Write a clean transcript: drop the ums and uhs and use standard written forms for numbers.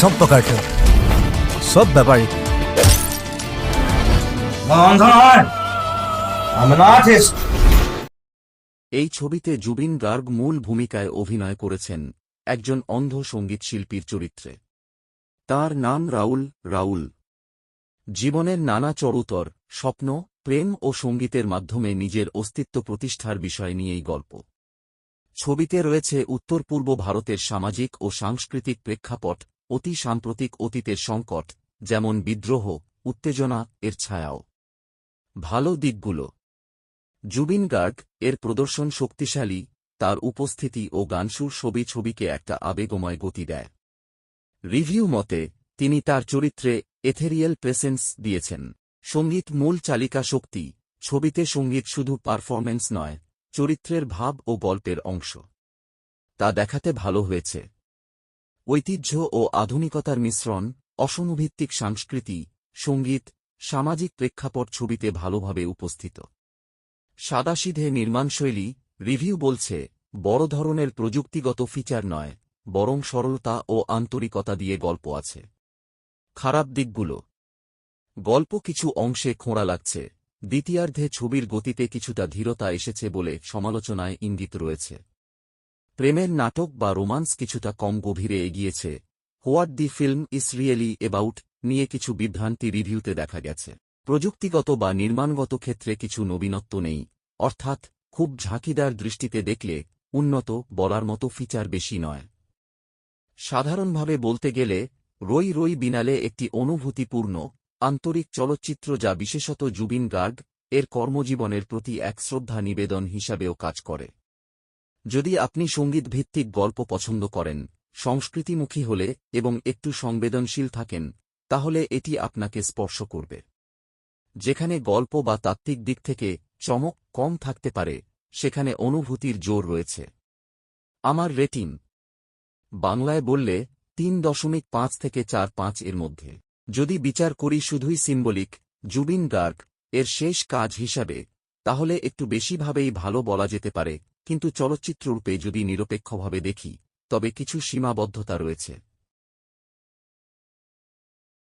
সব প্রকারটা সব ব্যাপারই এই ছবিতে জুবিন গার্গ মূল ভূমিকায় অভিনয় করেছেন একজন অন্ধ সঙ্গীত শিল্পীর চরিত্রে। তার নাম রাউল। জীবনের নানা চড়ুতর, স্বপ্ন, প্রেম ও সঙ্গীতের মাধ্যমে নিজের অস্তিত্ব প্রতিষ্ঠার বিষয় নিয়েই গল্প। ছবিতে রয়েছে উত্তর পূর্ব ভারতের সামাজিক ও সাংস্কৃতিক প্রেক্ষাপট, অতি সাম্প্রতিক অতীতের সংকট, যেমন বিদ্রোহ, উত্তেজনা এর ছায়াও। ভালো দিকগুলো: জুবিন গার্গ এর প্রদর্শন শক্তিশালী, তার উপস্থিতি ও গানসুর ছবিকে একটা আবেগময় গতি দেয়। রিভিউ মতে তিনি তার চরিত্রে এথেরিয়াল প্রেসেন্স দিয়েছেন। সঙ্গীত মূল চালিকা শক্তি, ছবিতে সঙ্গীত শুধু পারফরম্যান্স নয়, চরিত্রের ভাব ও গল্পের অংশ। তা দেখাতে ভালো হয়েছে। ঐতিহ্য ও আধুনিকতার মিশ্রণ, অসমভিত্তিক সংস্কৃতি, সঙ্গীত, সামাজিক প্রেক্ষাপট ছবিতে ভালোভাবে উপস্থিত। সাদাসিধে নির্মাণশৈলী, রিভিউ বলছে বড় ধরনের প্রযুক্তিগত ফিচার নয়, বরং সরলতা ও আন্তরিকতা দিয়ে গল্প আছে। খারাপ দিকগুলো: গল্প কিছু অংশে খোঁড়া লাগছে, দ্বিতীয়ার্ধে ছবির গতিতে কিছুটা ধীরতা এসেছে বলে সমালোচনায় ইঙ্গিত রয়েছে। প্রেমের নাটক বা রোমান্স কিছুটা কম গভীরে এগিয়েছে। What the film is really about নিয়ে কিছু বিভ্রান্তি রিভিউতে দেখা গেছে। প্রযুক্তিগত বা নির্মাণগত ক্ষেত্রে কিছু নবীনত্ব নেই, অর্থাৎ খুব ঝাঁকিদার দৃষ্টিতে দেখলে উন্নত বলার মতো ফিচার বেশি নয়। সাধারণভাবে বলতে গেলে রই বিনালে একটি অনুভূতিপূর্ণ, আন্তরিক চলচ্চিত্র যা বিশেষত জুবিন গার্গ এর কর্মজীবনের প্রতি এক শ্রদ্ধা নিবেদন হিসাবেও কাজ করে। যদি আপনি সঙ্গীতভিত্তিক গল্প পছন্দ করেন, সংস্কৃতিমুখী হলে এবং একটু সংবেদনশীল থাকেন, তাহলে এটি আপনাকে স্পর্শ করবে। যেখানে গল্প বা তাত্ত্বিক দিক থেকে চমক কম থাকতে পারে, সেখানে অনুভূতির জোর রয়েছে। আমার রেটিং: বাংলায় বললে 3.5 থেকে 4.5 এর মধ্যে। যদি বিচার করি শুধুই সিম্বলিক, জুবিন গার্গ এর শেষ কাজ হিসাবে, তাহলে একটু বেশিভাবেই ভালো বলা যেতে পারে, কিন্তু চলচ্চিত্ররূপে যদি নিরপেক্ষভাবে দেখি, তবে কিছু সীমাবদ্ধতা রয়েছে।